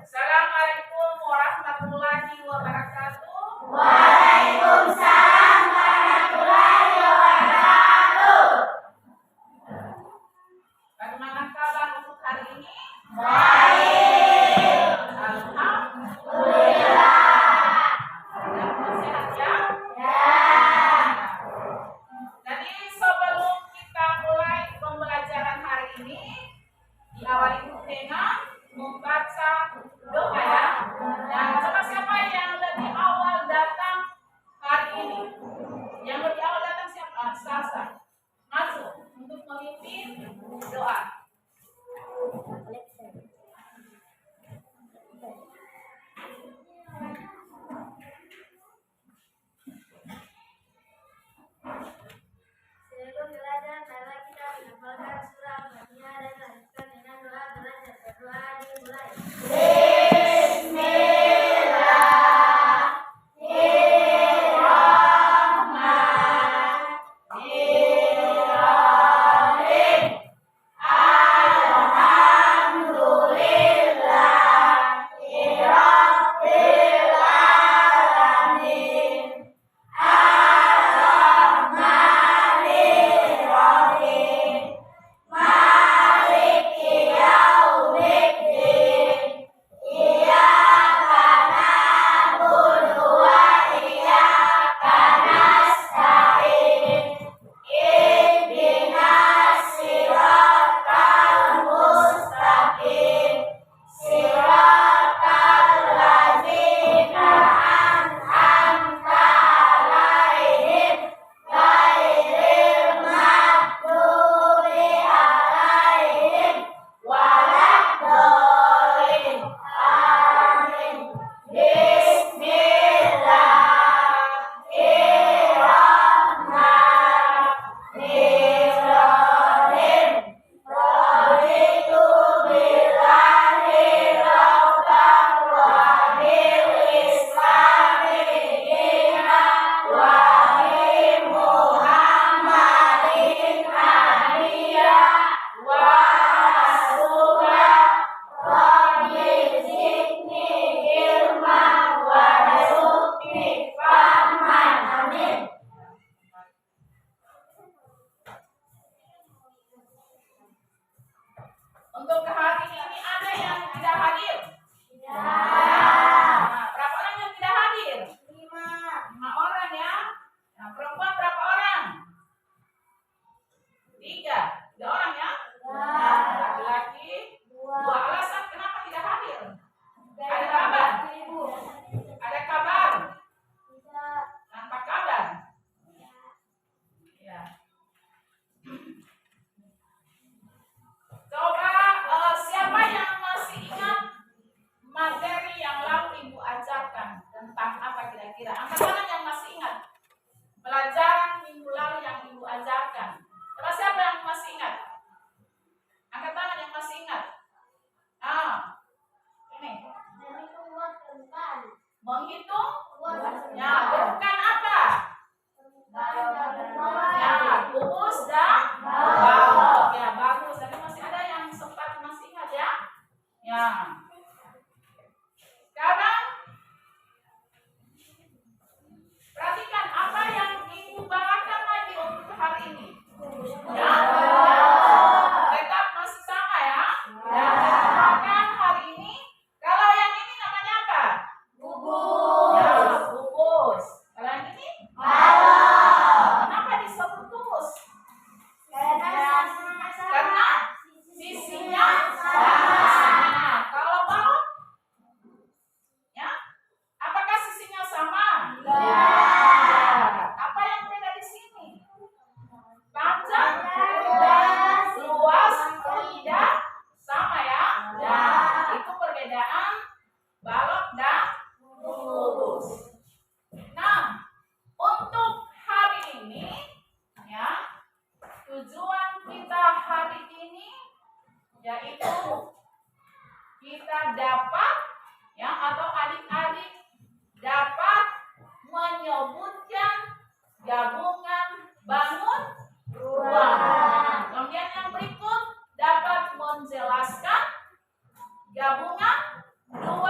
Assalamualaikum warahmatullahi wabarakatuh. Waalaikumsalam warahmatullahi wabarakatuh. Bagaimana kabar untuk hari ini? Baik. Alhamdulillah. Sehat ya? Ya. Jadi sebelum kita mulai pembelajaran hari ini, diawali dengan membaca doa ya. Dan coba siapa yang lebih awal datang hari ini? Yang lebih awal datang siapa? Sasa. Masuk untuk memimpin doa. Sebelum belajar, marilah kita menghafalkan surah Al-Fatihah dan lanjutkan dengan doa belajar. Berdoa dimulai. Untuk hari ini ada yang tidak hadir? Ya. Nah, berapa orang yang tidak hadir? 5. 5 orang ya. Nah, perempuan berapa orang? 3 orang ya. Ya. Laki-laki 2. Alasan kenapa tidak hadir? Ada Dari kabar? Ibu. Ada kabar? Tidak. Tanpa kabar? Ya. Coba siapa yang masih ingat materi yang lalu Ibu ajarkan tentang apa kira-kira? Angkat tangan yang masih ingat pelajaran minggu lalu yang Ibu ajarkan. Coba siapa yang masih ingat? Angkat tangan yang masih ingat. Ini Menghitung buat perempuan. menghitung. Buat Ya, bukan apa? Ya, kubus dan balok. Ya, bagus. Tapi masih ada yang sempat masih ingat ya? Ya. Sekarang perhatikan apa yang Ibu bawakan lagi untuk hari ini. Ya. Tetap masih sama ya? Ya. Bawakan hari ini. Kalau yang ini namanya apa? Ya, kubus. Kalau yang ini? Kenapa disebut kubus? Karena sisinya sama. Nah, kalau balok, ya, apakah sisinya sama? Ya. Apa yang beda di sini? Panjang dan luas tidak sama ya. Ya, itu perbedaan balok dan kubus. Nah, untuk hari ini, ya, tujuan kita hari ini yaitu kita dapat, ya, atau adik-adik dapat menyebutkan gabungan bangun ruangan. Kemudian yang berikut dapat menjelaskan gabungan dua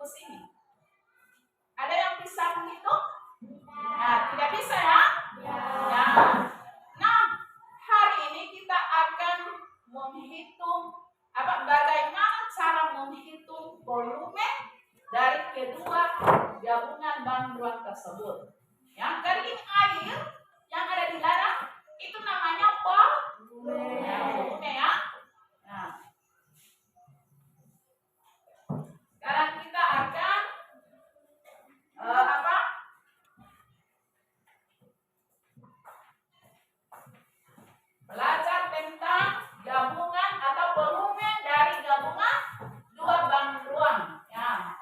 kubus ini? Ada yang bisa menghitung? Nah, tidak bisa ya? Ya. Nah, hari ini kita akan menghitung bagaimana cara menghitung volume dari kedua gabungan banduan tersebut. Ya, dari ini air yang ada di dalam itu namanya volume. Ya, volume ya. Nah, sekarang kita akan belajar tentang gabungan atau volume dari gabungan dua banduan. Ya,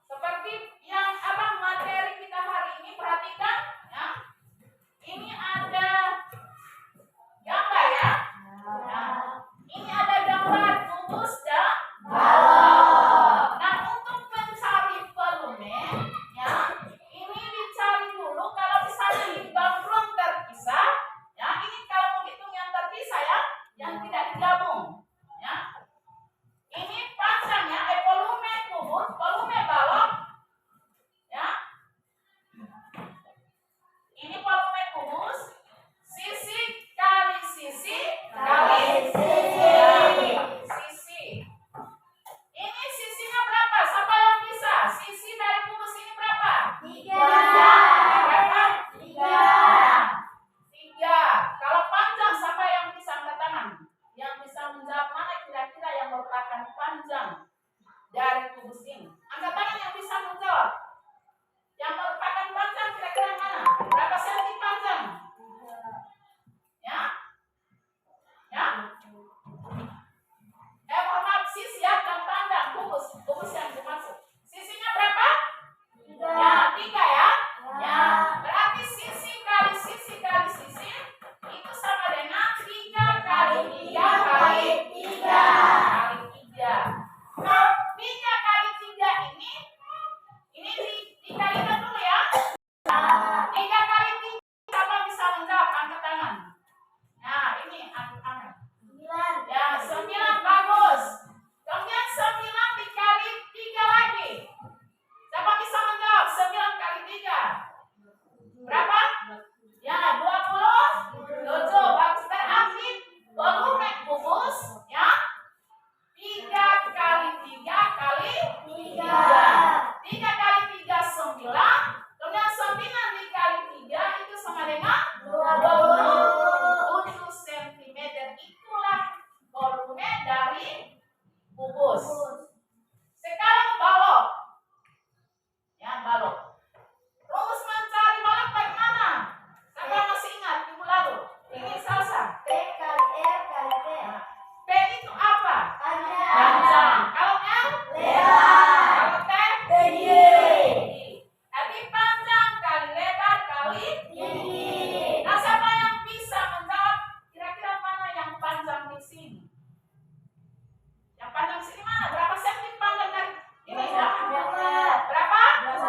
seperti yang materi kita hari ini, perhatikan ya. Ini ada gambar ya. Nah, ini ada gambar kubus dan balok. Nah, untuk mencari volume ya, ini dicari dulu kalau misalnya di banduan terpisah ya. Ini kalau mau hitung yang terpisah ya, yang tidak digabung ya. Ini panjangnya volume kubus, volume balok ya. Ini volume kubus, sisi kali sisi kali sisi. Ini sisinya berapa? Siapa yang bisa? Sisi dari kubus ini berapa? 3. Berapa? 3. Kalau panjang, siapa yang bisa angkat tangan? Yang bisa menjawab mana kira-kira yang merupakan panjang dari kubus ini? Angkat tangan yang bisa menjawab. Yang merupakan panjang kira-kira mana? Berapa senti panjang? Ya? Ya? Maaf, sisi yang panjang kubus yang dimaksud. Sisinya berapa? 3. Ya, 3 ya. Ya, berarti sisi kali sisi kali sisi itu sama dengan 3 kali 3 kali 3 kali 3. Nah, 3 kali 3 ini dikalikan dulu ya. 3 kali 3 siapa bisa menjawab? Angkat tangan. Nah, ini angkat tangan. 9. Ya, 9 bagus. Kemudian 9 dikali 3 lagi. Siapa bisa menjawab? 9 kali 3 berapa? Ya, 27. Bagus. Berarti volume kubus ya 3 kali 3 kali 3. 3 kali 3 9. Kemudian 9 dikali 3 itu sama dengan 27 cm. Itulah volume dari kubus. Sekarang balok. Ya, balok. Rumus mencari balok bagaimana? Siapa yang masih ingat minggu lalu? Ini salsa. P kali R kali T. P itu apa? Panjang. Panjang. Kalau L? Lebar. Kalau T? Tinggi. Jadi panjang kali lebar kali Tinggi. Nah, siapa yang bisa menjawab kira-kira mana yang panjang di sini? Yang panjang di sini mana? Berapa senti panjang dari ini ya? Berapa? 2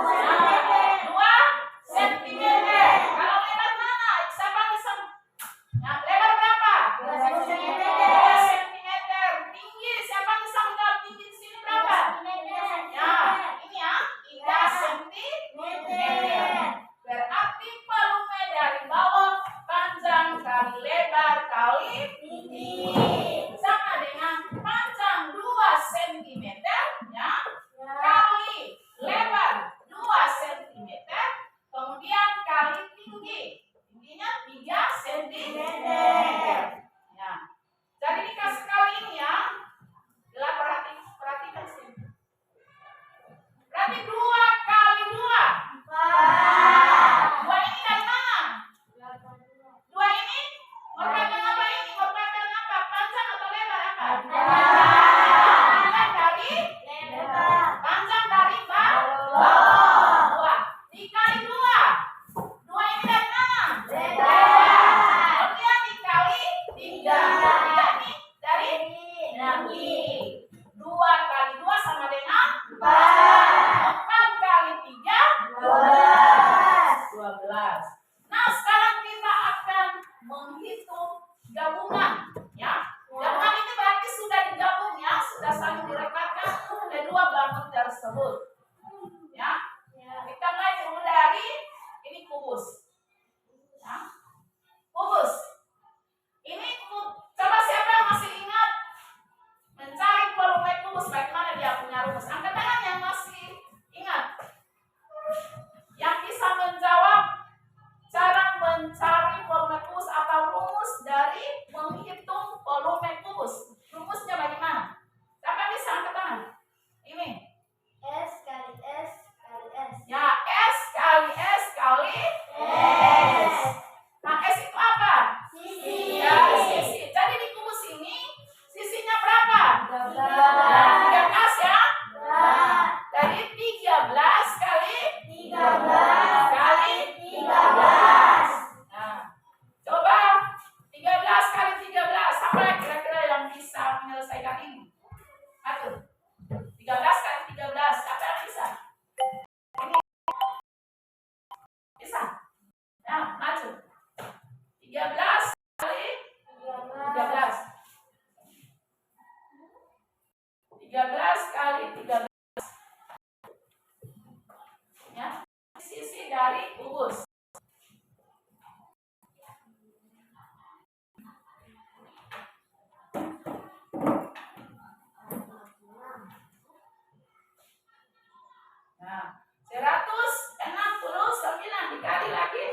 cm. Kalau lebar mana? Siapa bisa? Yang lebar berapa? 2 cm. 2 cm. Tinggi, siapa bisa menjawab tinggi di sini berapa? Ya, ini ya, 3 cm. Berarti volume dari balok panjang kali lebar kali Tinggi. sama dengan panjang 2 cm ya kali lebar 2 cm kemudian kali tinggi. Tingginya 3 cm. Ya. Jadi dikasih kali ini ya. Bila perhatikan sini. Berarti 2 kali 2. 2 ini dari mana? 2 ini merupakan apa ini? Merupakan apa? Panjang atau lebar apa? Panjang dari panjang dari balok. 2 dikali 2. 2 ini dari mana? Kemudian dikali 3. 3 ini dari tinggi. 2 kali 2 sama dengan 4 kali 3 12. Nah, sekarang kita akan menghitung gabungan ya. Gabungan ini berarti sudah digabung ya, sudah saling direkatkan kedua bangun tersebut. ini. Atur. 13 kali 13. Siapa yang bisa? Ini. Bisa? Nah, maju. 13 kali 13. 13 kali 13. Ya. Sisi dari kubus. Nah, 169 dikali lagi.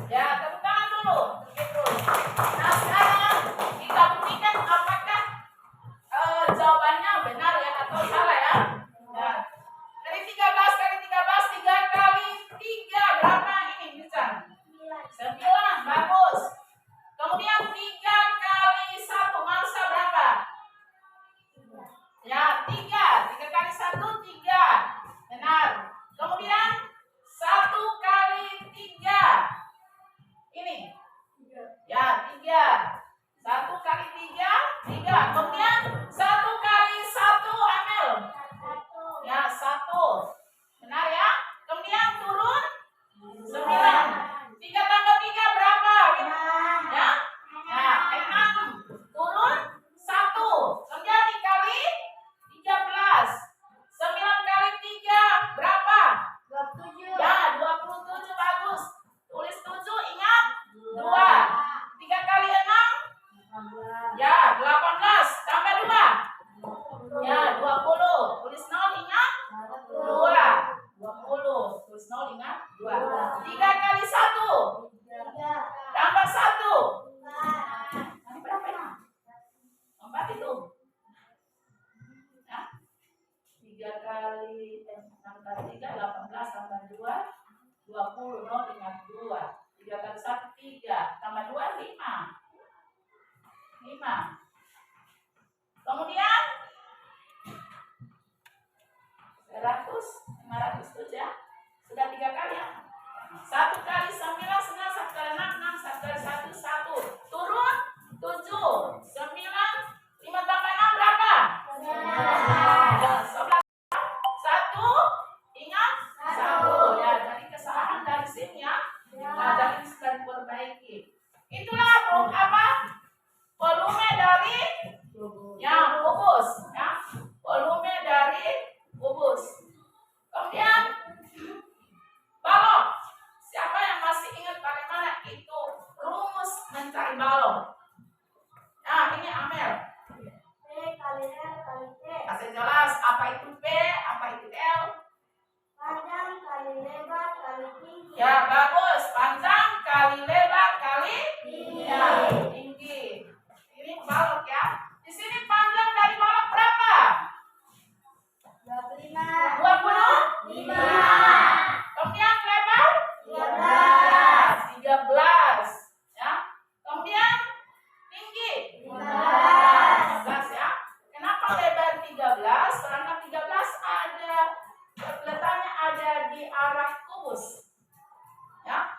Ya, tepuk tangan dulu. Gitu. Nah, sekarang kita buktikan apakah jawabannya benar ya atau salah ya. Nah, dari 13 kali 13, 3 kali 3 berapa ini bisa? 9. Bagus. Kemudian 3 kali 1 masa berapa? Ya, 3. 3 kali 1, 3. Benar. Kemudian 1 kali 3. Ini. Ya, 3. 1 kali 3, 3. Kemudian 1 kali 1, Amel. Ya, 1. Benar ya? Kemudian turun 9. 3 tambah 3 berapa? Ya? Nah, 6. Turun 1. Kemudian dikali 13. 9 kali 3 berapa? 27. Ya, 27. Bagus. Tulis 7, ingat 2. 3 kali 6 ya 18. Tambah 2 ya 20. Tulis 0, ingat 2. 20. Tulis 0, ingat 2. 3 kali 1 tambah 1 ini berapa ya? 4 itu ya. 3 kali 6 kali 3 18 tambah 2 20. 0, ingat 2. 3 kali 1 3 tambah 2 5. 5. Kemudian 100, 500 ya. Sudah 3 kali ya. 1 kali 9 9, 1 kali 6 6, 1 kali 1 1. Turun 7. 9 5 tambah 6 berapa? 11. 1 ingat 1 ya. Jadi kesalahan dari sini ya. Nah, jadi sudah diperbaiki. Itulah apa? Volume dari ya kubus ya. Volume dari kubus. Kemudian balok. Siapa yang masih ingat bagaimana itu rumus mencari balok? Nah, ini Amel. P kali L kali T. Kasih jelas apa itu P, apa itu L. Panjang kali lebar kali tinggi. Ya, bagus. Panjang kali lebar kali ya, tinggi. Ini balok ya. Di sini panjang dari balok berapa? 25. 25. Kemudian lebar 13. Ya. Kemudian tinggi 15 ya. Kenapa lebar 13? Karena 13 ada letaknya ada di arah kubus. Ya.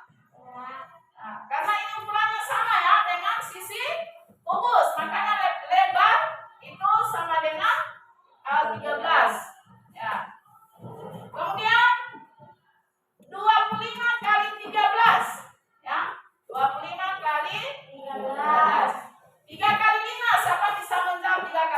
Nah, karena ini ukurannya sama ya dengan sisi kubus, makanya lebar itu sama dengan 13. Ya. Kemudian 25 kali 13. Ya. 25 kali 13. 3 kali 5, siapa bisa menjawab 3 kali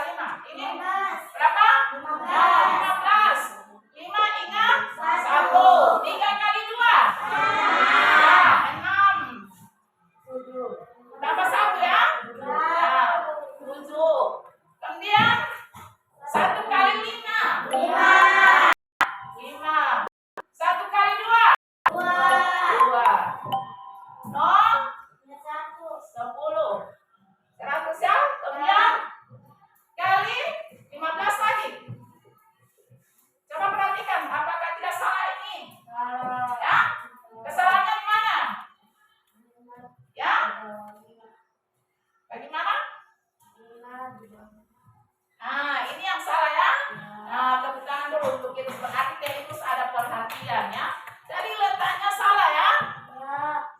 untuk itu berarti terus ada perhatian ya. Jadi letaknya salah ya.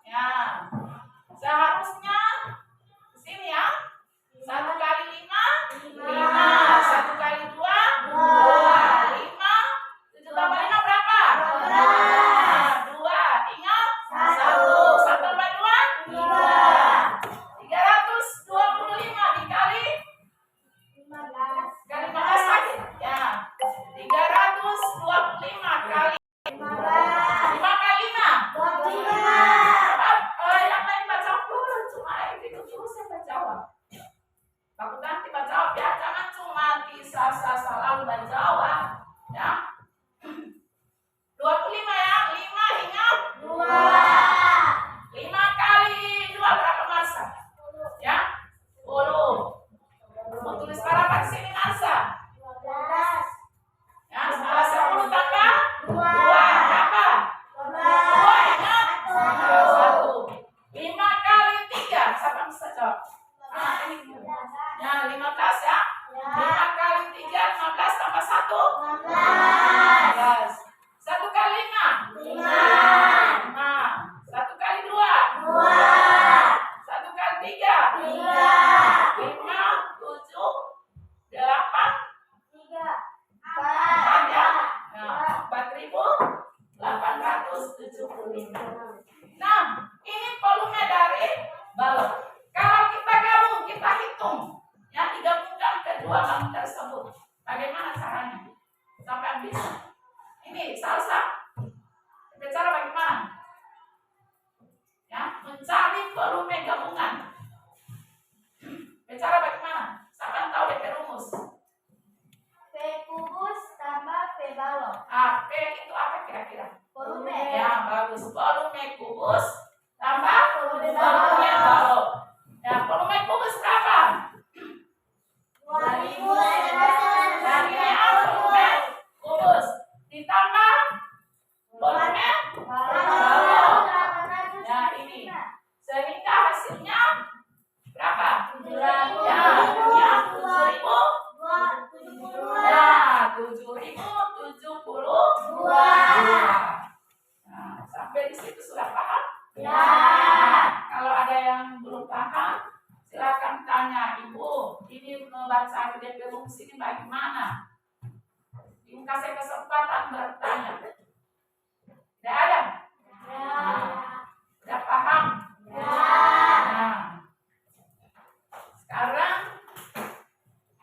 Ya. Seharusnya di sini ya. 1 kali 5, 5. 1 kali 2, 2. 5. 7 tambah 5 berapa? 2. Ingat? 1. 1 tambah 2, 3. 325 dikali 15 sakit. Ya. 325 kali 5 kali 5. Yang lain baca dulu, cuma itu terus yang menjawab. Aku ganti baca jawab ya, jangan cuma bisa salah menjawab ya. 25 ya, 5 ingat 2. 5 kali 2 berapa masa? Ya, 10. Mau tulis berapa di sini masa? Ya, 10 tambah 2 berapa? 2 ingat 1. 5 kali 3 siapa bisa jawab? Ya, 15 ya. 5 kali 3 15 tambah 1 15. 1 kali 5 5. 1 kali 2 1 kali 3 5 7 8 4 ya. Nah, 4.875. Nah, ini volume dari balon. Kalau kita gabung, kita hitung yang digabungkan kedua balon tersebut. Bagaimana caranya? Sampai yang bisa. Ini salsa. Bicara bagaimana? Ya, mencari volume gabungan. Bicara bagaimana? Siapa yang tahu DP rumus? P kubus tambah P balon. P itu apa kira-kira? Volume. Ya, bagus. Volume kubus tambah Volume volume balon. balon. Ya, volume kubus berapa? 2.000. Dan ini apa volume kubus? Ditambah volume balon. Ya, ini. Sehingga hasilnya berapa? 7.000. Ya, ya 7.000. Ya, 7.072. Nah, sampai di situ sudah paham? Ya. Kalau ada yang belum paham, silakan tanya Ibu. Ini membaca DP rumus ini bagaimana? Ibu kasih kesempatan bertanya. Tidak ada? Sudah paham? Nah, sekarang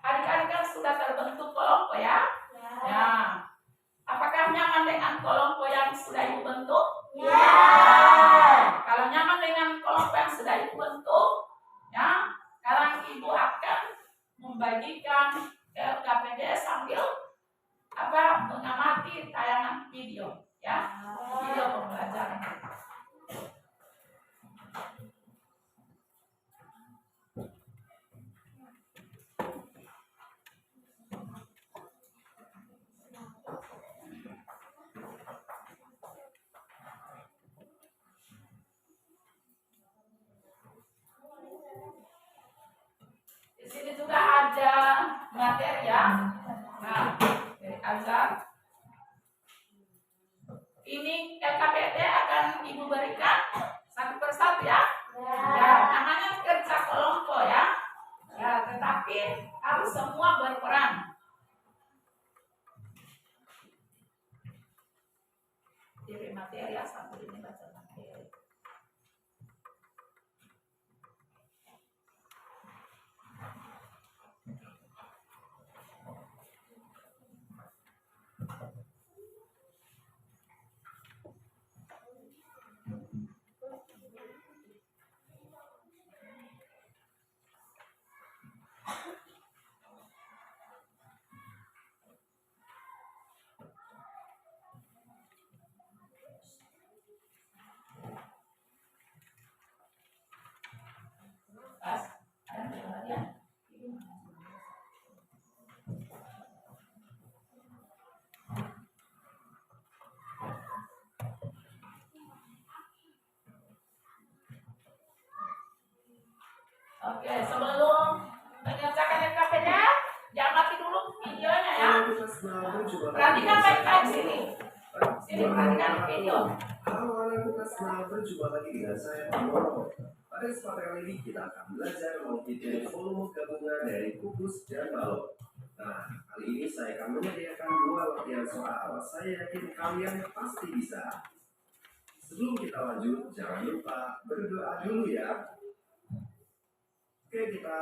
adik-adik kan sudah terbentuk kelompok ya? Ya. Apakah nyaman dengan kelompok yang sudah Ibu bentuk? Kalau nyaman dengan kelompok yang sudah Ibu bentuk, ya, sekarang Ibu akan membagikan ke KPD sambil mengamati tayangan video, ya, video pembelajaran. Di sini juga ada materi ya. Nah, dari Azhar. Ini LKPD akan Ibu berikan satu persatu ya. Ya, namanya kerja kelompok ya. Ya, tetapi harus semua berperan. Jadi materi ya, satu ini baca materi. Oke, sebelum mengerjakan LKPD, jangan mati dulu videonya ya. Perhatikan baik-baik sini. Sini perhatikan video. Halo anak-anak, berjumpa lagi dengan saya Pak Moro. Pada kesempatan kali ini kita akan belajar menghitung volume gabungan dari kubus dan balok. Nah, kali ini saya akan menyediakan dua latihan soal. Saya yakin kalian pasti bisa. Sebelum kita lanjut, jangan lupa berdoa dulu ya. Oke, kita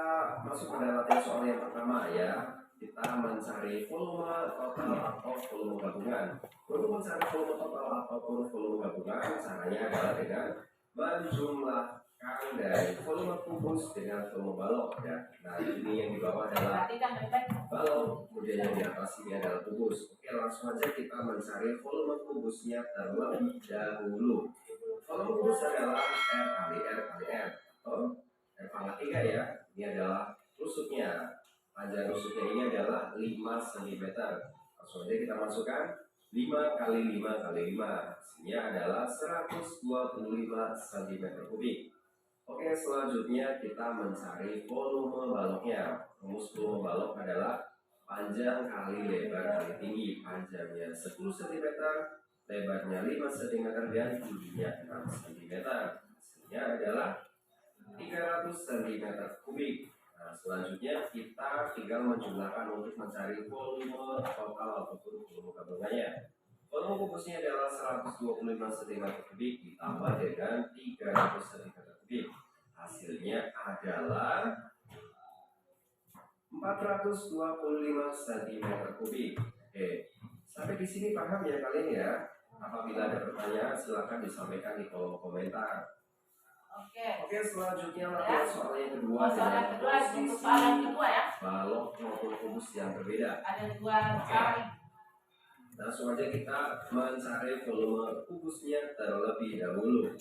masuk pada latihan soal yang pertama ya. Kita mencari volume total atau volume gabungan. Untuk mencari volume total ataupun volume gabungan, caranya adalah dengan menjumlahkan dari volume kubus dengan volume balok ya. Nah, ini yang di bawah adalah Perhatikan baik-baik. balok, kemudian yang di atas ini adalah kubus. Oke, langsung aja kita mencari volume kubusnya terlebih dahulu. Volume kubus adalah R kali R kali R atau R pangkat 3 ya. Ini adalah rusuknya. Panjang rusuknya ini adalah 5 cm. Langsung aja kita masukkan 5 kali 5 kali 5. Hasilnya adalah 125 cm kubik. Oke, selanjutnya kita mencari volume baloknya. Rumus volume balok adalah panjang kali lebar kali tinggi. Panjangnya 10 cm, lebarnya 5 cm, dan tingginya 6 cm. Hasilnya adalah 300 cm kubik. Nah, selanjutnya kita tinggal menjumlahkan untuk mencari volume total ataupun volume gabungannya. Volume kubusnya adalah 125 cm kubik ditambah dengan 300 cm kubik. Hasilnya adalah 425 cm kubik. Oke, sampai di sini paham ya kalian ya? Apabila ada pertanyaan silakan disampaikan di kolom komentar. Oke, selanjutnya latihan soal yang kedua. Soal yang kedua, untuk soal yang kedua ya. Balok maupun kubus yang berbeda. Ada dua cara ini. Langsung aja kita mencari volume kubusnya terlebih dahulu.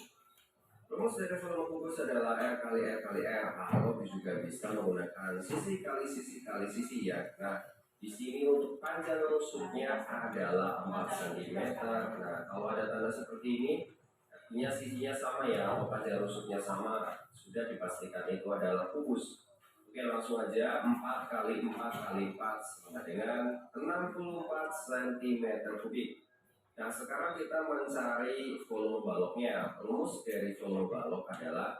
Rumus dari volume kubus adalah R kali R kali R. Atau juga bisa menggunakan sisi kali sisi kali sisi ya. Nah, di sini untuk panjang rusuknya adalah 4 cm. Nah, kalau ada tanda seperti ini, artinya sisinya sama ya, atau panjang rusuknya sama. Sudah dipastikan itu adalah kubus. Oke, langsung aja 4 kali 4 kali 4 sama dengan 64 cm kubik. Nah, sekarang kita mencari volume baloknya. Rumus dari volume balok adalah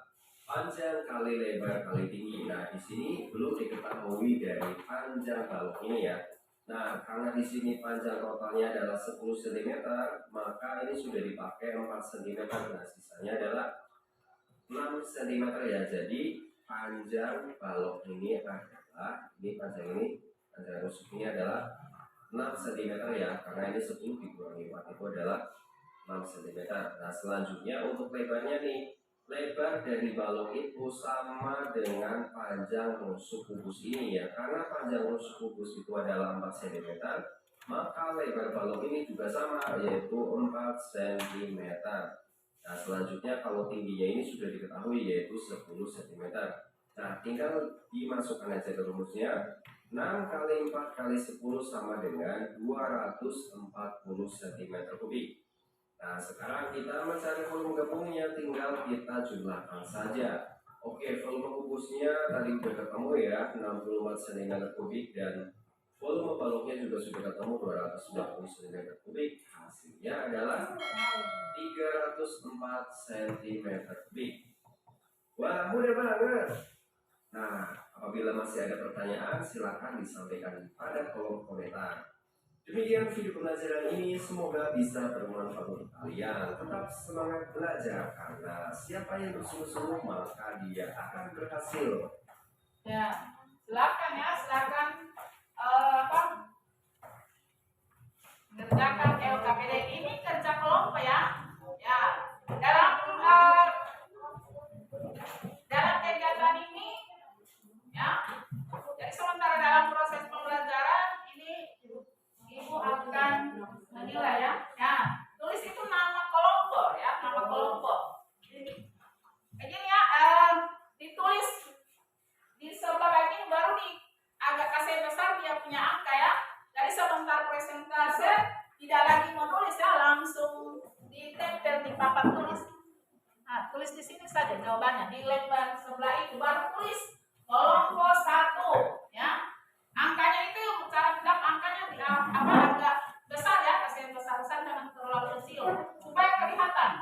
panjang kali lebar kali tinggi. Nah, di sini belum diketahui dari panjang balok ini ya. Nah, karena di sini panjang totalnya adalah 10 cm, maka ini sudah dipakai 4 cm. Nah, sisanya adalah 6 cm ya. Jadi panjang balok ini adalah panjang rusuk ini adalah 6 cm ya, karena ini 10 dikurangi 4 itu adalah 6 cm. Nah, selanjutnya untuk lebarnya nih, lebar dari balok itu sama dengan panjang rusuk kubus ini ya. Karena panjang rusuk kubus itu adalah 4 cm, maka lebar balok ini juga sama, yaitu 4 cm. Nah, selanjutnya kalau tingginya ini sudah diketahui, yaitu 10 cm. Nah, tinggal dimasukkan aja ke rumusnya. 6 kali 4 kali 10 sama dengan 240 cm kubik. Nah, sekarang kita mencari volume gabungnya, tinggal kita jumlahkan saja. Oke, volume kubusnya tadi sudah ketemu ya, 64 cm kubik, dan volume baloknya juga sudah ketemu 240 cm kubik. Hasilnya adalah 304 cm kubik. Wah, mudah banget. Nah, apabila masih ada pertanyaan, silakan disampaikan pada kolom komentar. Demikian video pembelajaran ini, semoga bisa bermanfaat untuk kalian. Tetap semangat belajar, karena siapa yang bersungguh-sungguh maka dia akan berhasil. Ya, silakan ya, silakan kerjakan LKPD ini kerja kelompok ya. Ya, dalam kegiatan ini ya. Jadi sementara dalam proses pembelajaran ini Ibu akan menilai ya. Ya, tulis itu nama kelompok ya, nama kelompok. Jadi ya, ditulis di sebelah bagian baru di agak kasih besar dia punya angka ya. Jadi sebentar presentase tidak lagi menulis ya, langsung ditempel di papan tulis. Nah, tulis di sini saja jawabannya, di lembar sebelah itu baru tulis kelompok 1 ya. Angkanya itu cara bilang angkanya di agak besar ya, kasih yang besar-besar, jangan terlalu kecil supaya kelihatan.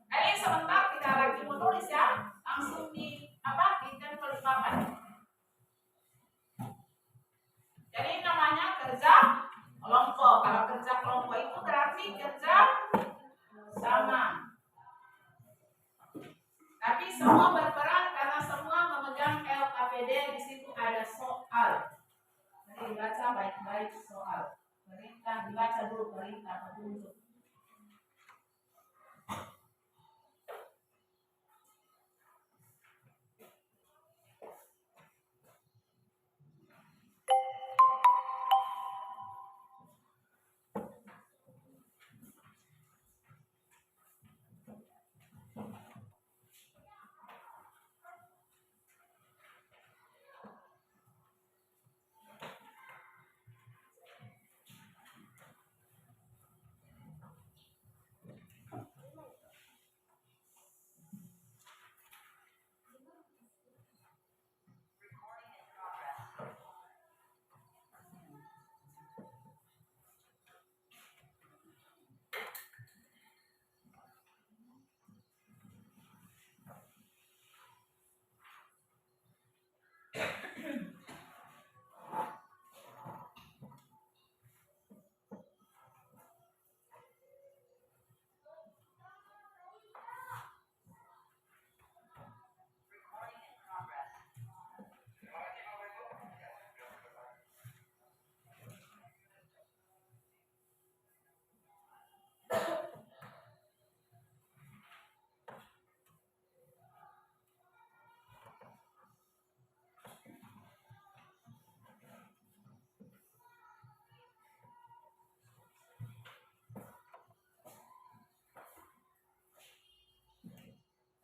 Jadi sebentar tidak lagi menulis ya, langsung ditempel di papan. Jadi namanya kerja kelompok. Kalau kerja kelompok itu berarti kerja sama. Tapi semua berperan karena semua memegang LKPD. Di situ ada soal. Jadi dibaca baik-baik soal. Perintah dibaca dulu, perintah petunjuk.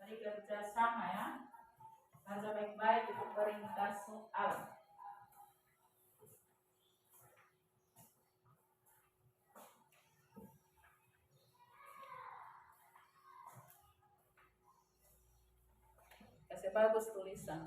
Tadi kerja sama ya. Baca baik-baik itu perintah soal. Kasih bagus tulisan.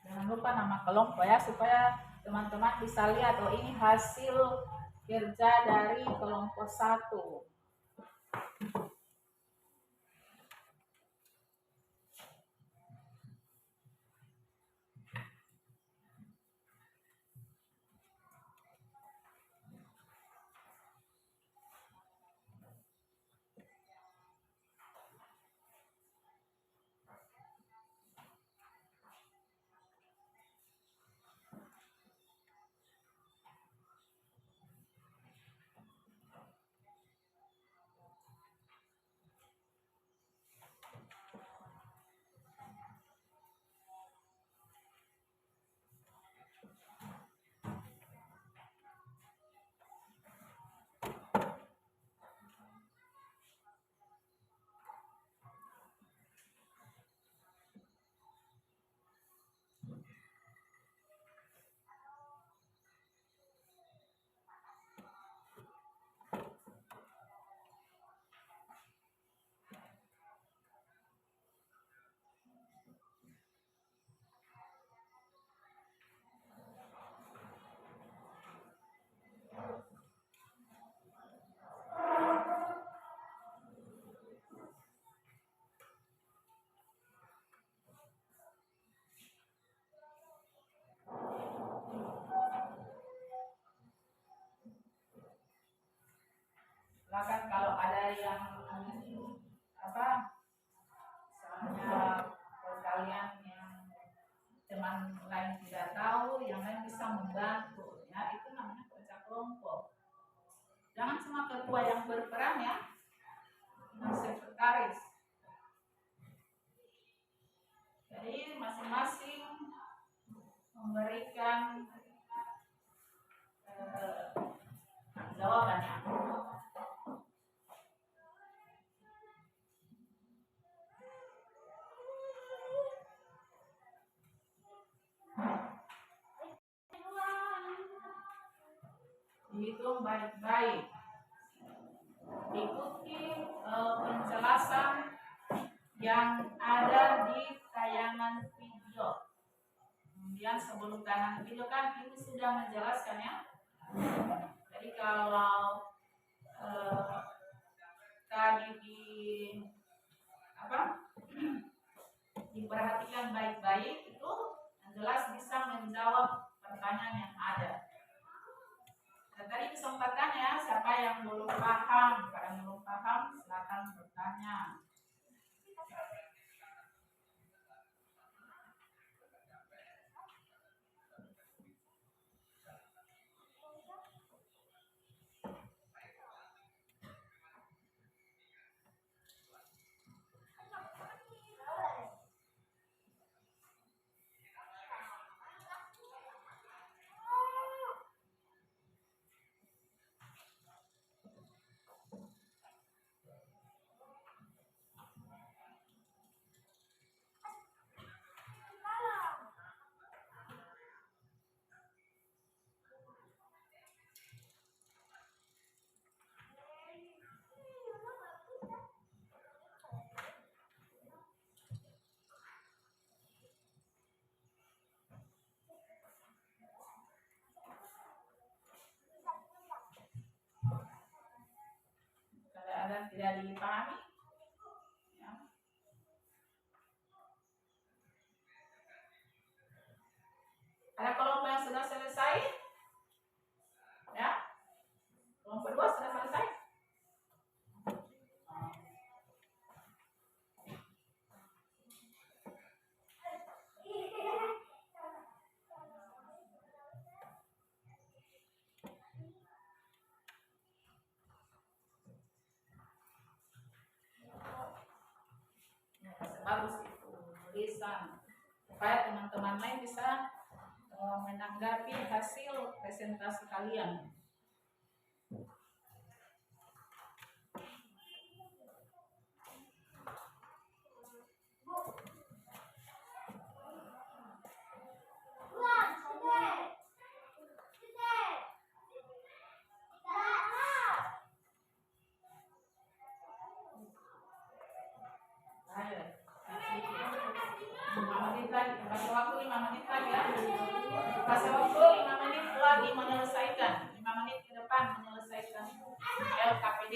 Jangan lupa nama kelompok ya, supaya teman-teman bisa lihat oh ini hasil kerja dari kelompok 1. Silakan kalau ada yang misalnya kalian yang teman lain tidak tahu, yang lain bisa membantu ya, itu namanya kerja kelompok. Jangan cuma ketua yang berperan ya, dan sekretaris. Jadi masing-masing memberikan jawabannya. Hitung baik-baik. Ikuti penjelasan yang ada di tayangan Kemudian sebelum kanan kiri kan ini sudah menjelaskan ya. Jadi kalau tadi diperhatikan baik-baik itu jelas bisa menjawab pertanyaan yang ada. Dan tadi kesempatannya siapa yang belum paham, silakan bertanya. Ada tidak dipahami? Ya. Ada kelompok yang sudah selesai? Ya? Kelompok 2 sudah selesai? Bagus itu tulisan supaya teman-teman lain bisa menanggapi hasil presentasi kalian. Kasih waktu 5 menit lagi ya. Kasih waktu 5 menit lagi menyelesaikan. 5 menit ke depan menyelesaikan LKPD.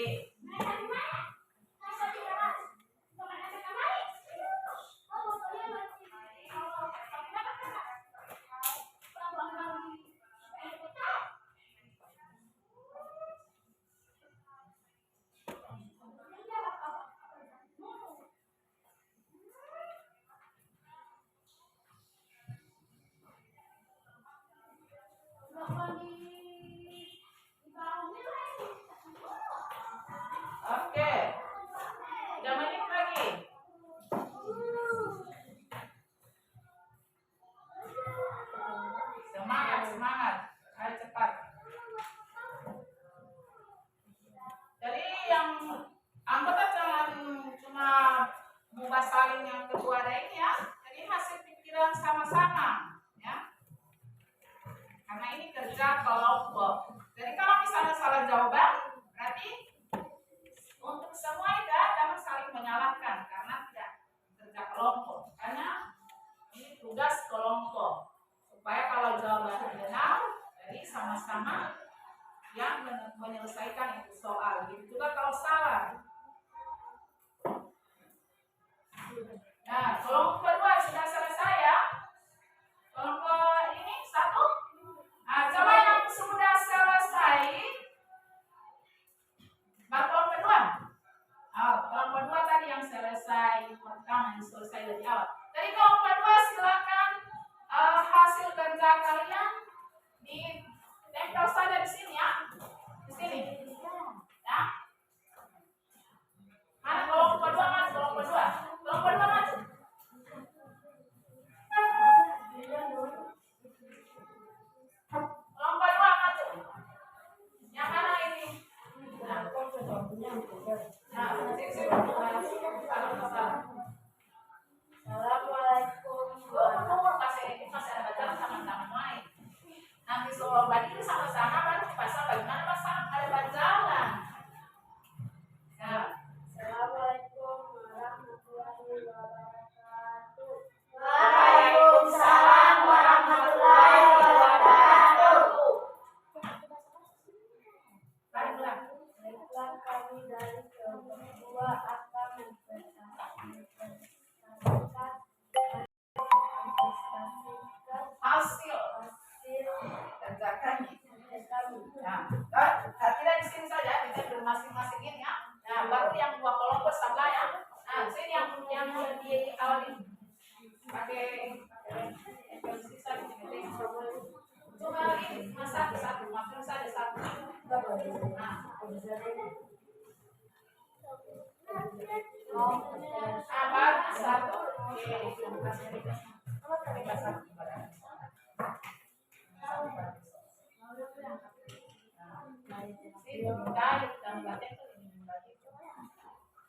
Oke, 3 menit lagi. Semangat, ayo cepat. Jadi yang anggota jangan cuma mubah saling yang kedua ada ini ya. Jadi hasil pikiran sama-sama ya. Karena ini kerja kelompok. Jadi kalau misalnya salah jawaban, berarti untuk semua itu jangan saling menyalahkan karena tidak kerja kelompok. Karena ini tugas kelompok supaya kalau jawabannya benar, jadi sama-sama yang menyelesaikan itu soal. Gitu juga kalau salah. Nah, kelompok kedua sudah selesai ya. Kelompok ini 1. Nah, coba yang sudah selesai. Kelompok kedua. Kelompok 2 tadi yang selesai pertama yang selesai dari awal. Jadi kelompok 2 silakan hasil kerja kalian ditempel saja di sini ya. Di sini. Ya. Mana kelompok 2 mas? Kelompok 2. Kelompok 2 mas. Kelompok 2 maju. Yang mana ini? Assalamualaikum. Masih ada bacaan sama teman lain.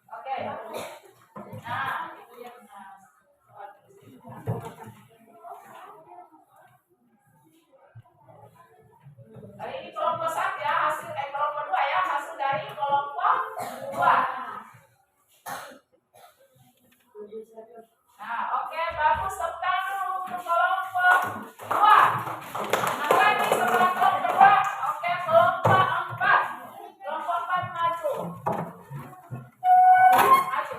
Oke. Nah, itu yang kali ini kelompok 1 ya, kelompok 2 ya, hasil dari kelompok 2. Nah, oke, bagus, tepuk tangan untuk kelompok 2. Nah, lagi setelah kelompok 2, oke, kelompok 4. Kelompok 4 maju. Maju.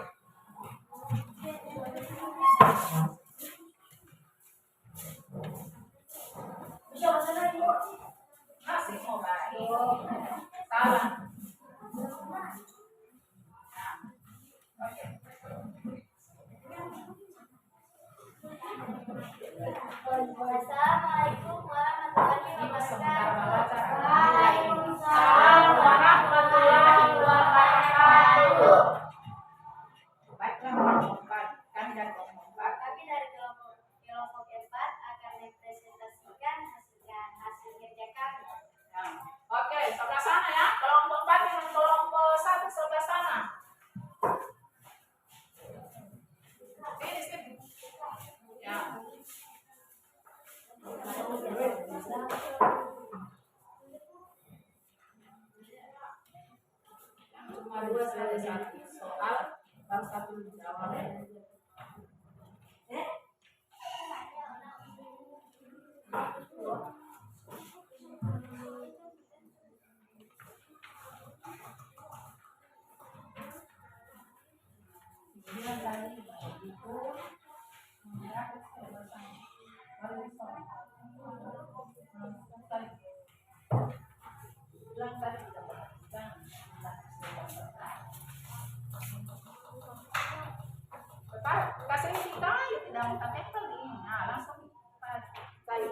Masih mau baik. Salah. Nah, oke. Assalamualaikum warahmatullahi wabarakatuh. Waalaikumsalam warahmatullahi wabarakatuh. Baiklah kelompok 4. Kami dari kelompok 4. Kami dari kelompok 4 akan mempresentasikan hasil kerja kami. Nah, oke, sebelah sana ya. Kelompok 4 dengan kelompok 1 sebelah sana. Sini. Ya. Cuma 2 saja soal, baru 1 jawab. Kasih ini kayu tidak mau tempel ini. Nah, langsung kayu.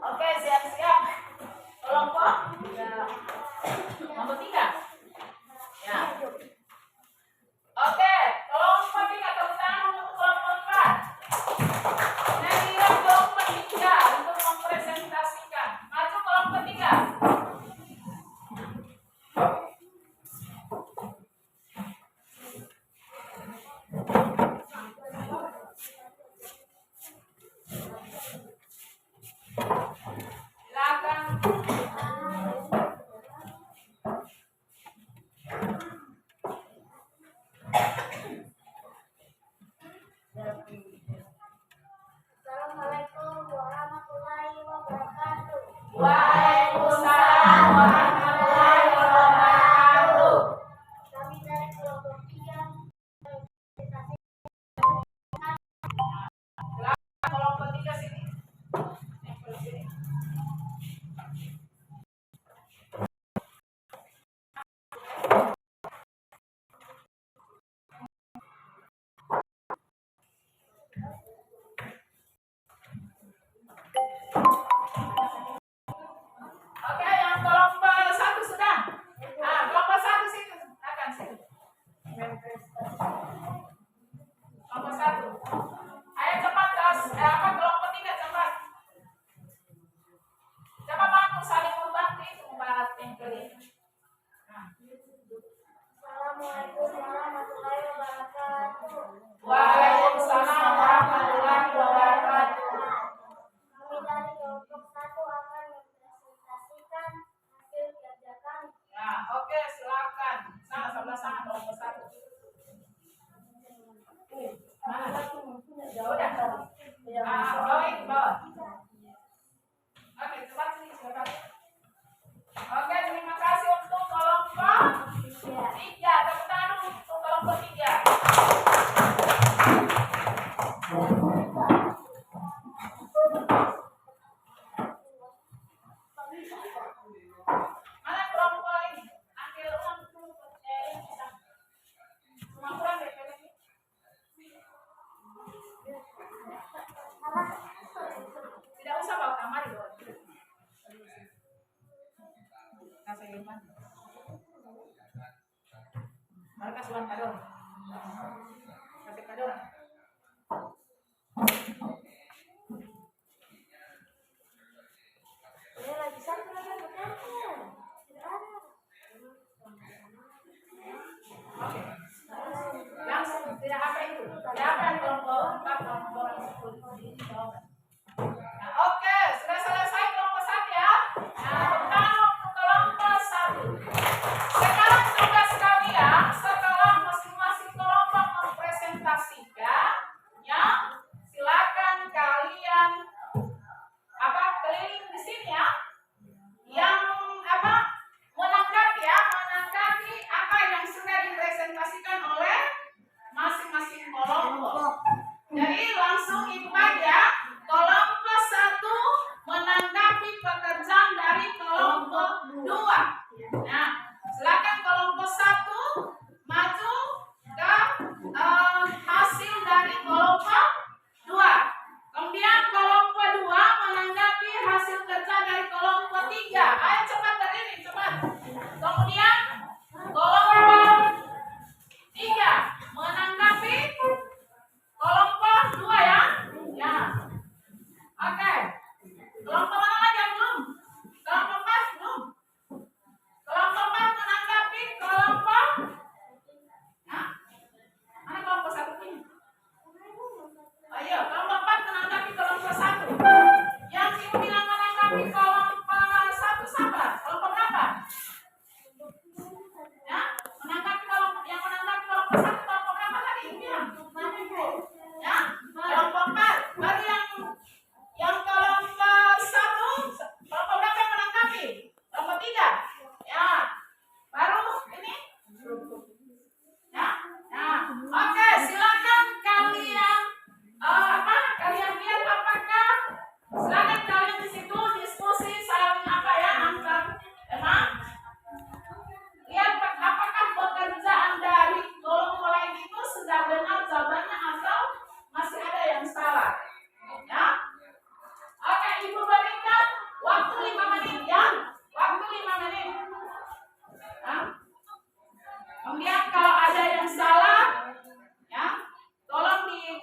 Oke, siap-siap. Kelompok nomor 3. Ya. Oke, kelompok 3 tepuk tangan untuk kelompok 4. Nah, kelompok 3 untuk mempresentasikan. Maju kelompok 3. Assalamualaikum warahmatullahi wabarakatuh. Waalaikumsalam warahmatullahi wabarakatuh. Kami dari kelompok 3 Kelompok 3 sini. Oke, yang kelompok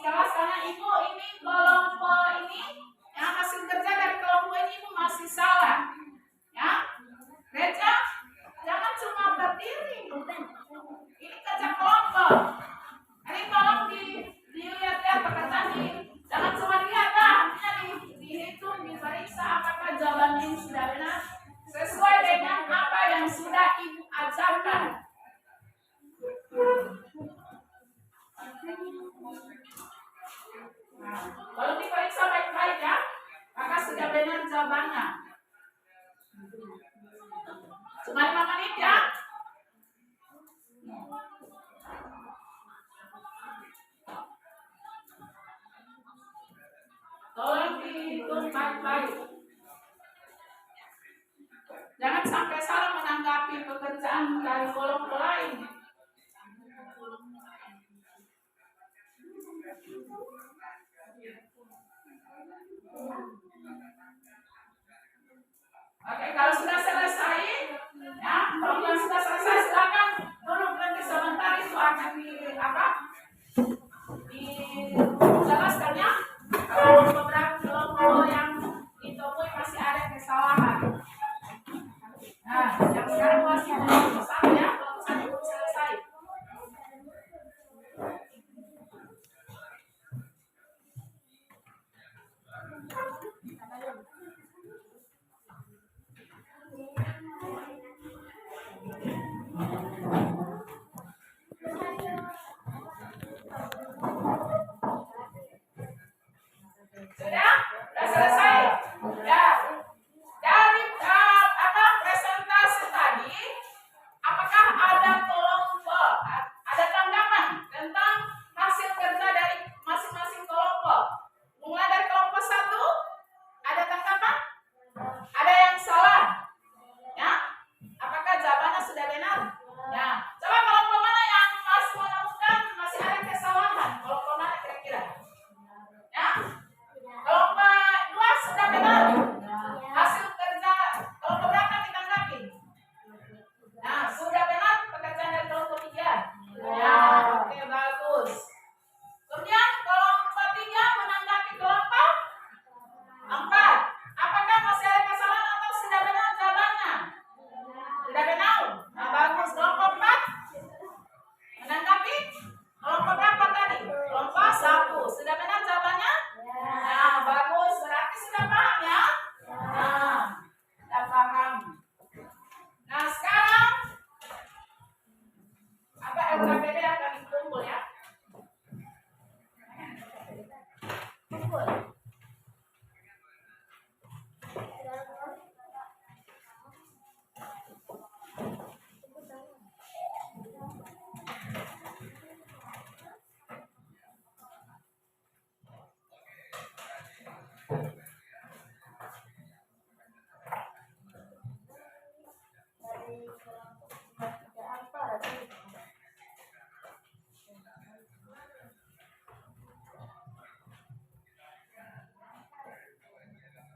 jelas karena ibu ini kelompok ini yang hasil kerja dari kelompok ini ibu masih salah. Ya, Reja, jangan cuma berdiri. Ini kerja kelompok. Ini tolong dilihat-lihat pekerjaan ini. Jangan cuma lihat, dihitung, diperiksa apakah jawabannya ini sudah benar sesuai dengan apa yang sudah ibu ajarkan. Nah, kalau diperiksa baik-baik ya, maka sudah benar jawabannya. Cuma 5 menit ya. Tolong dihitung baik-baik. Jangan sampai salah menanggapi pekerjaan dari kelompok lain. Oke, kalau sudah selesai, ya, kalau sudah selesai silakan duduk nanti sebentar itu akan dijelaskan ya. Kalau beberapa kelompok yang ditemui masih ada kesalahan. Nah, yang sekarang masih bersama ya, kalau misalnya belum selesai. Sudah selesai. Ya. Dari presentasi tadi, apakah ada kelompok, ada tanggapan tentang hasil kerja dari masing-masing kelompok? Mulai dari kelompok 1, ada tanggapan? Ada yang salah? Ya. Apakah jawabannya sudah benar? Ya. Coba kelompok mana yang masih menemukan masih ada kesalahan? Kelompok mana kira-kira? Ya. Kelompok 2 sudah benar. Hasil kerja kelompok berapa ditanggapi? Nah, sudah benar pekerjaan dari kelompok 3. Ya, oke, bagus. Kemudian kelompok 3 menanggapi kelompok 4. Apakah masih ada kesalahan atau sudah benar jawabannya? Sudah benar. Nah, bagus. Kelompok 4 menanggapi kelompok berapa tadi? Kelompok 1. Sudah benar jawabannya? Nah, bagus. Berarti sudah paham ya? Nah, sudah paham. Nah, sekarang LKPD akan dikumpul ya.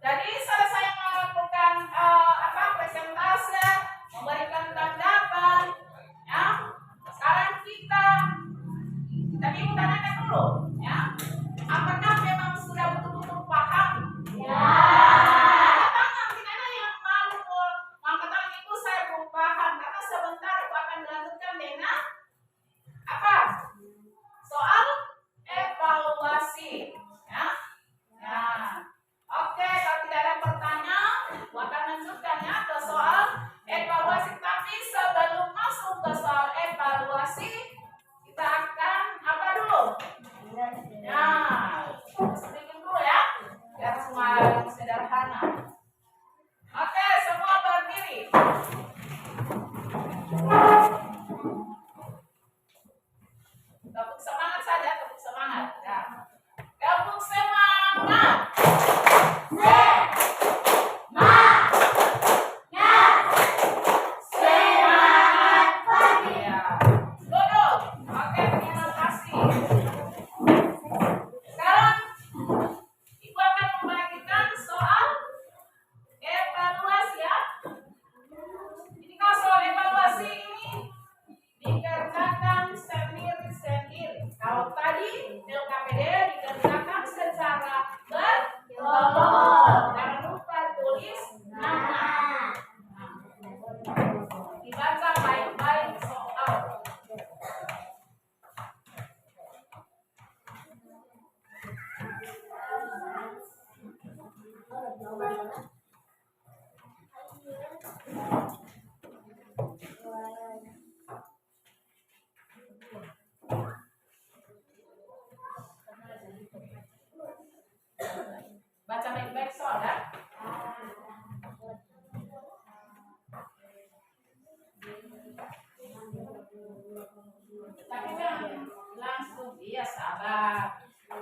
Jadi selesai melakukan presentase, memberikan tanggapan, ya. Sekarang kita tanyakan dulu, ya. Apakah memang sudah betul-betul paham? Ya. Tangan, tidak ada yang malu mengangkat tangan. Ibu saya belum paham karena sebentar ibu akan dilanjutkan dengan apa? Soal evaluasi, ya. Nah. Oke, kalau tidak ada pertanyaan, aku akan lanjutkan ya ke soal evaluasi. Tapi sebelum masuk ke soal evaluasi, kita akan apa dulu? Nah, sedikit dulu ya, biar semua sederhana. Oke, semua berdiri. Tepuk semangat saja, tepuk semangat. Ya. Tepuk semangat. Semangat. Duduk. Oke, terima kasih.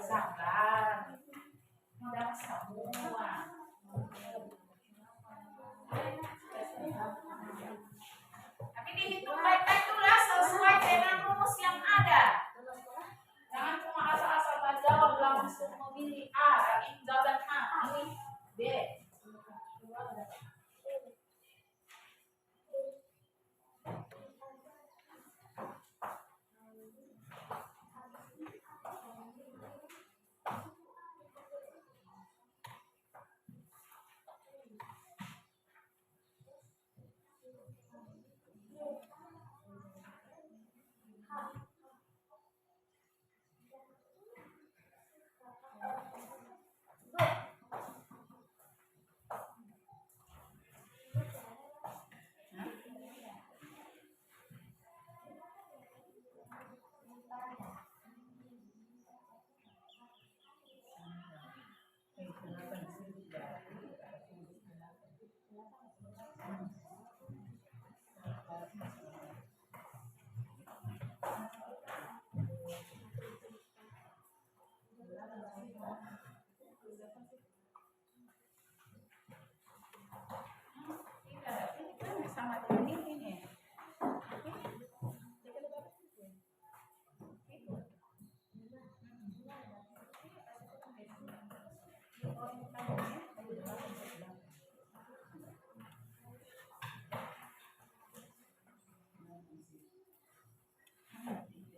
sabar. Udah semua. Tapi dihitung baik-baik dulu sesuai dengan rumus yang ada. Jangan cuma asal-asal menjawab langsung memilih A, ini jawaban A, ini B.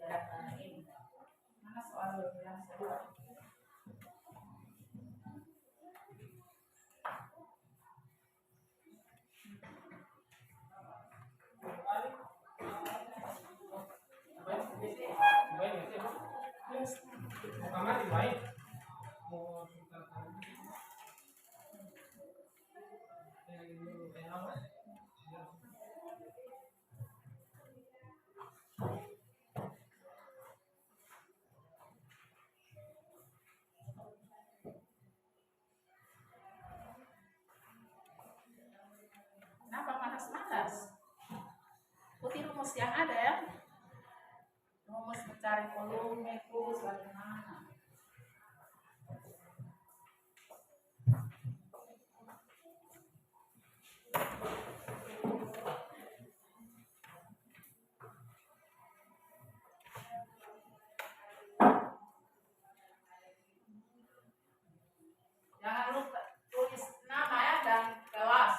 Sama ini. Mana soal yang saya? Kenapa malas-malas? Ikuti rumus yang ada ya. Rumus mencari volume kubus bagaimana? Jangan lupa tulis nama ya dan kelas.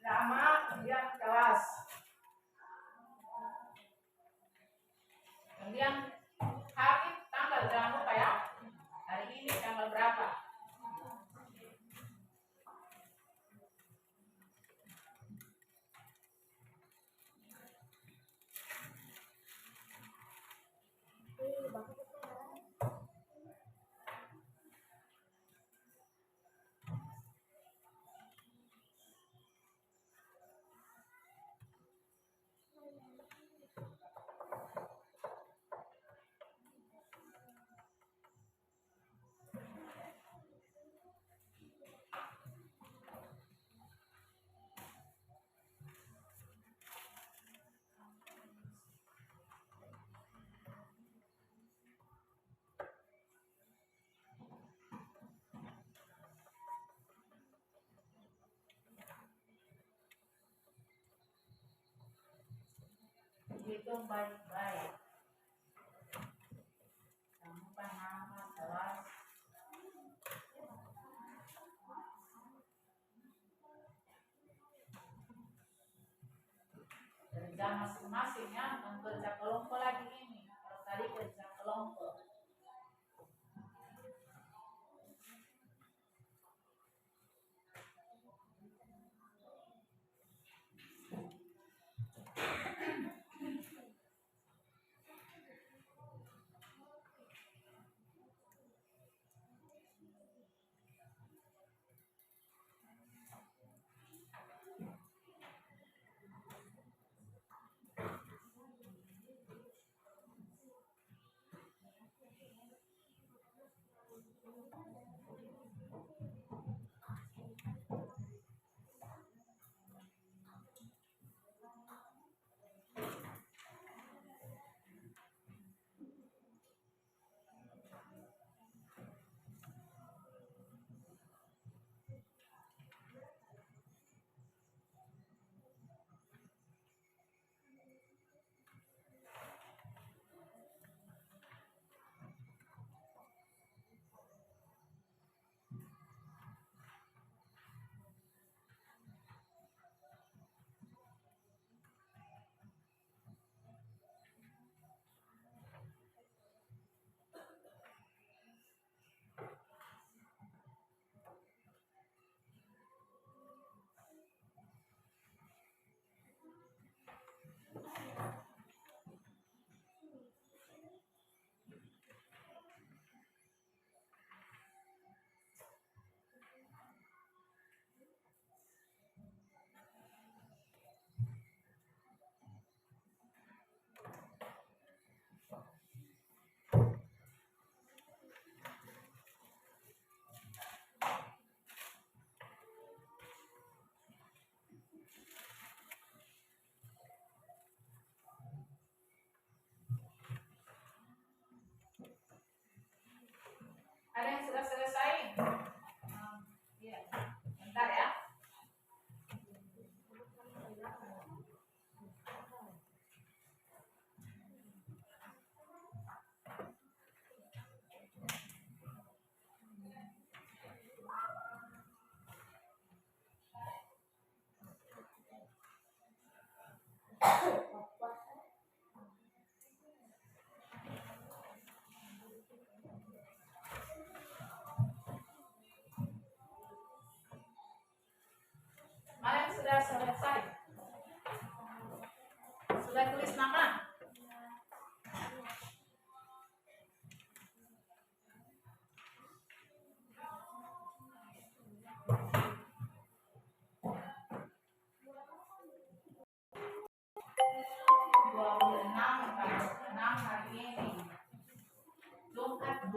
Nama kemudian kelas. Kemudian hari tanggal jangan lupa ya. Hari ini tanggal berapa? Hitung baik-baik. Jangan lupa nama, kelas. Kerja masing-masing ya, kerja kelompok lagi ini. Kalau tadi kerja kelompok.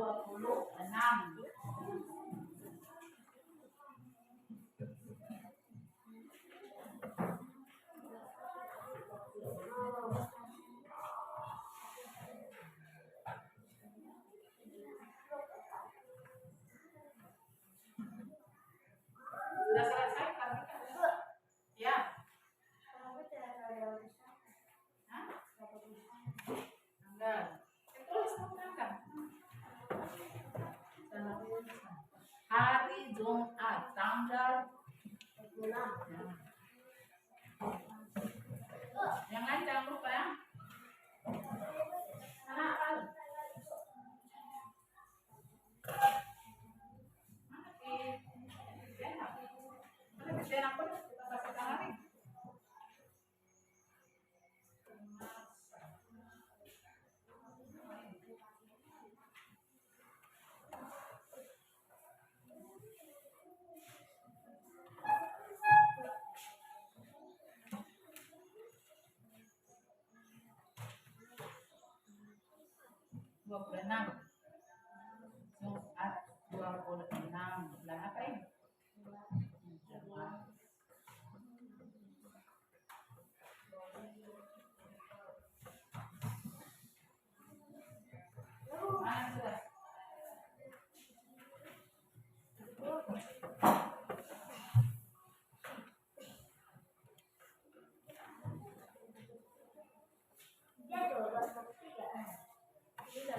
26. Sudah selesai kami kan? Ya. Kenapa tidak ada urusan? Hah? Tidak ada urusan. Enggak. Tulis kan? Hari Jumat tanggal 26. yang lain jangan lupa ya. Mana apa? Mana di Zenak? Mana di Zenak pun kita kasih tangan nih. Jumat 26 bulan apa ini? Jumat. Mana sudah? Dia 12.3. Bisa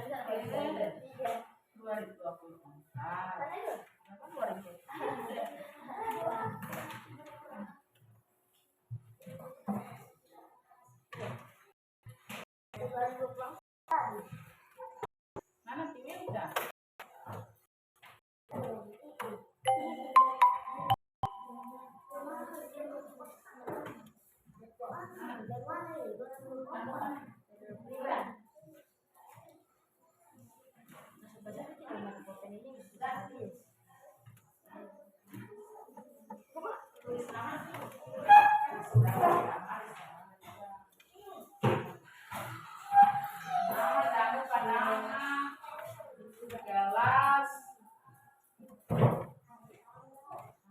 2024. Mana itu? Kenapa 2024? Mana TV udah? Tulis nama. Nama jangan lupa nama. Gelas.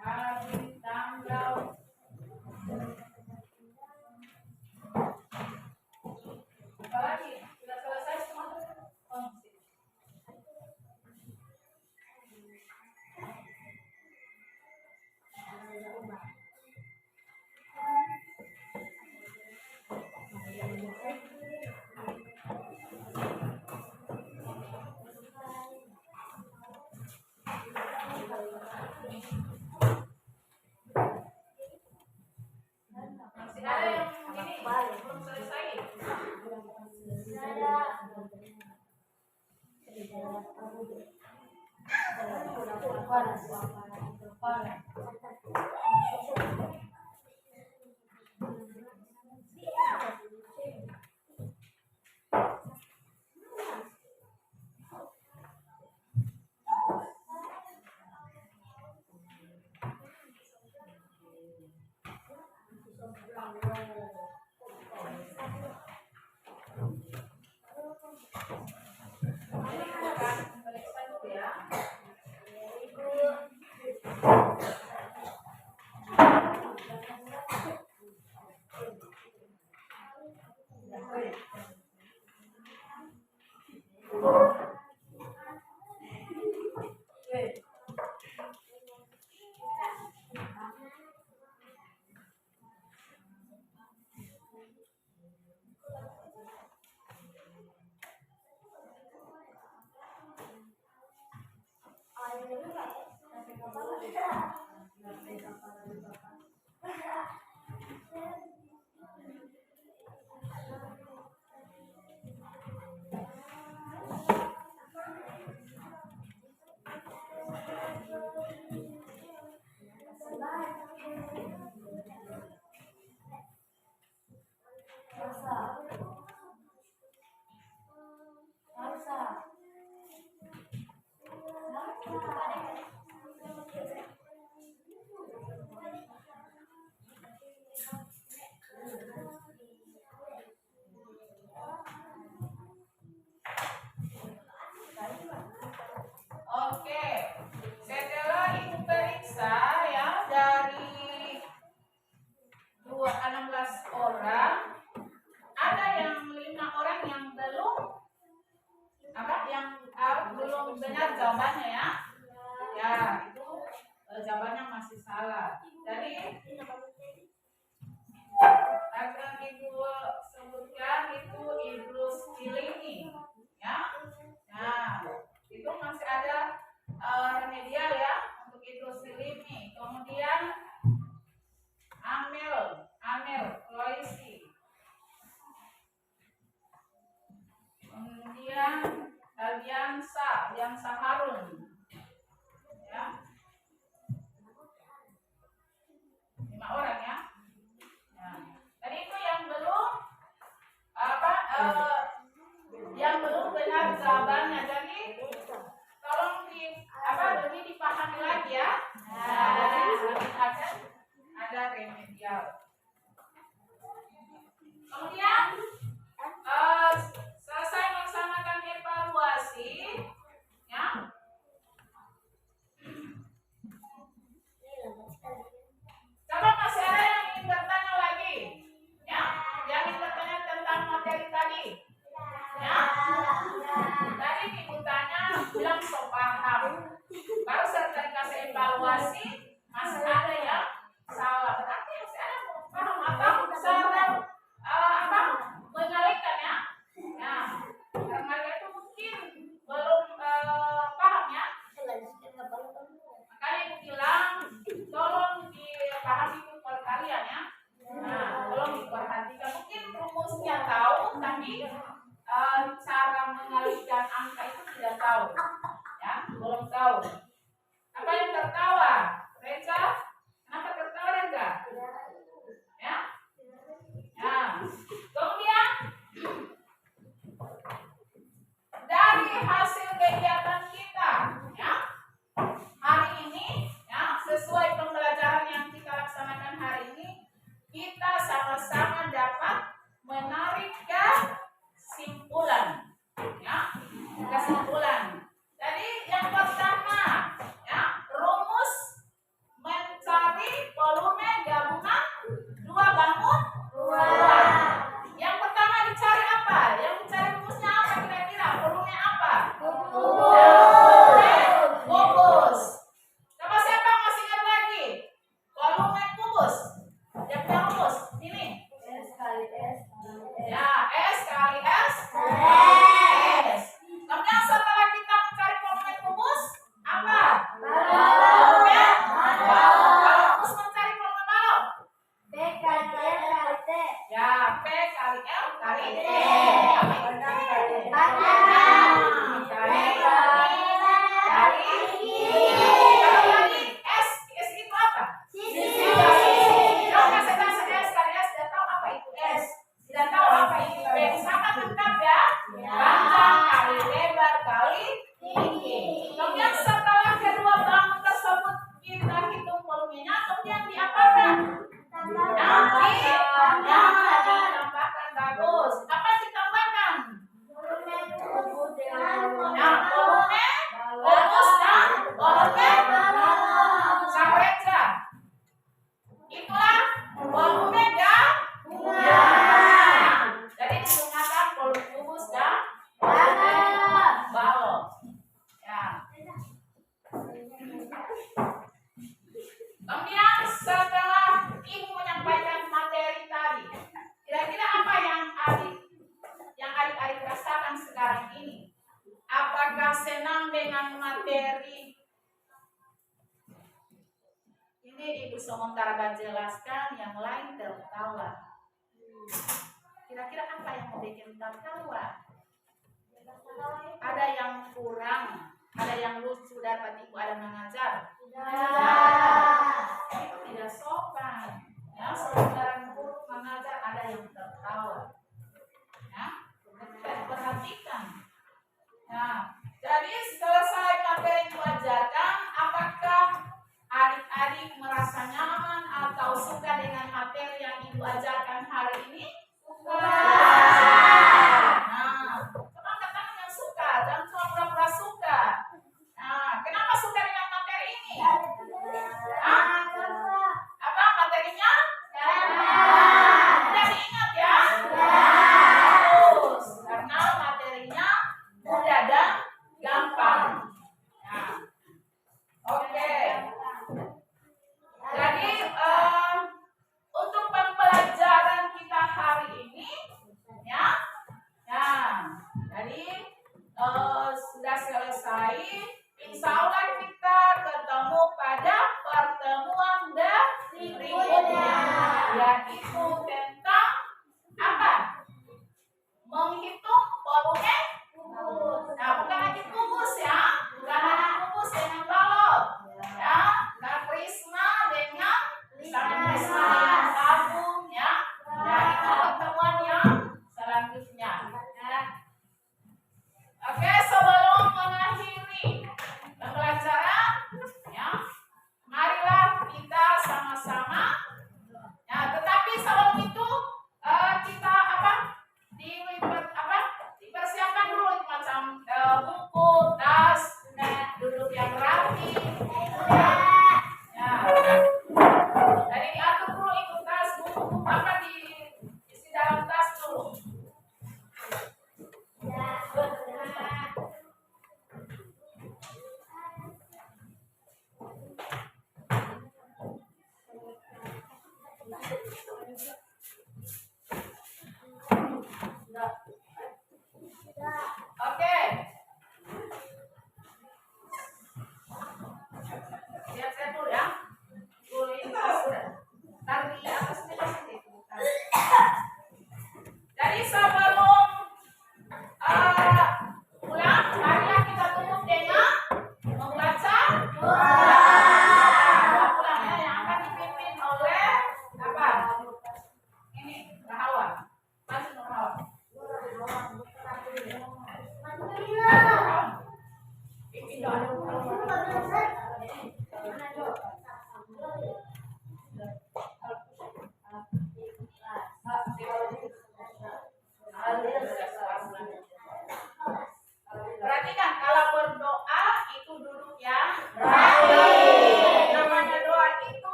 Hari tanggal. Apa lagi? Sudah selesai semua? Oh, masih ada yang ini belum selesai. Periksa dulu ya. belum benar jawabannya ya. Ya, itu jawabannya masih salah. Jadi akan Ibu sebutkan itu Idrus Cilini ya. Nah, itu masih ada remedial ya untuk Idrus Cilini. Kemudian Amel Loisi. Kemudian Aliansa Harun ya. 5 orang ya. Nah, tadi itu yang belum yang belum benar jawabannya. Jadi tolong lebih dipahami lagi ya. Nah, jadi ada remedial. Kemudian selesai melaksanakan evaluasi ya. Coba masih ada yang ingin bertanya lagi ya, yang ingin bertanya tentang materi tadi ya. Tadi Ibu tanya bilang so paham, baru setelah dikasih evaluasi masih ada yang salah, berarti masih ada yang paham atau sedang mengalihkan ya. Nah, karena itu mungkin belum paham ya. Makanya Ibu bilang tolong dipahami itu per kalian ya. Nah, tolong diperhatikan. Mungkin rumusnya tahu, tapi cara mengalihkan angka itu tidak tahu ya, belum tahu. Apa yang tertawa? Reza? Kenapa tertawa Reza? Ya? Nah, kemudian dari hasil kegiatan kita ya hari ini ya, sesuai pembelajaran yang kita laksanakan hari ini, kita sama-sama dapat menarik kesimpulan ya, kesimpulan. Jadi yang pertama ya, rumus mencari volume gabungan 2 bangun 2. Yang pertama dicari apa? Yang dicari rumusnya apa kira-kira? Volume apa? Kubus. Coba siapa masih ingat lagi? Volume kubus. Yang punya rumus ini. Ya, S kali S. Kemudian setelah kita mencari volume kubus, apa? Volume balok. Kalau rumus mencari volume balok. Ya, P kali L kali T. Kalau tadi S itu apa? Kalau kasih S kali S, tidak tahu apa itu S. Tidak tahu apa itu P. Sangat lengkap ya. Panjang kali lebar kali tinggi. Kemudian setelah kedua bangun tersebut kita hitung volumenya, kemudian diapakan? Ditambahkan bagus. Apa ditambahkan? Nah, volume kubus dan volume Sareja. Itulah volume gabungan. Jadi digunakan volume kubus dan balok. Ya. Kemudian setelah Ibu menyampaikan materi tadi, kira-kira apa yang adik-adik rasakan sekarang ini? Apakah senang dengan materi? Ini Ibu sementara jelaskan, yang lain tertawa. Kira-kira apa yang mau bikin tertawa? Ada yang kurang, ada yang lucu dapat Ibu ada mengajar. Itu tidak sopan. Ya, sementara guru mengajar ada yang tertawa. Ya, kita perhatikan. Nah, jadi selesai materi yang diajarkan, apakah adik-adik merasa nyaman atau suka dengan materi yang Ibu ajarkan hari ini? Suka. Nah, coba katakan yang suka, jangan cuma pura-pura suka. Nah, kenapa suka dengan materi ini? Apa materinya? Mudah diingat ya? Bagus, karena materinya mudah dan gampang.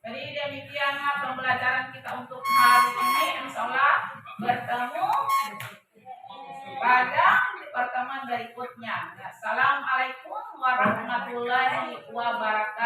Jadi demikianlah pembelajaran kita untuk hari ini. Insya Allah bertemu pada pertemuan berikutnya. Assalamualaikum warahmatullahi wabarakatuh.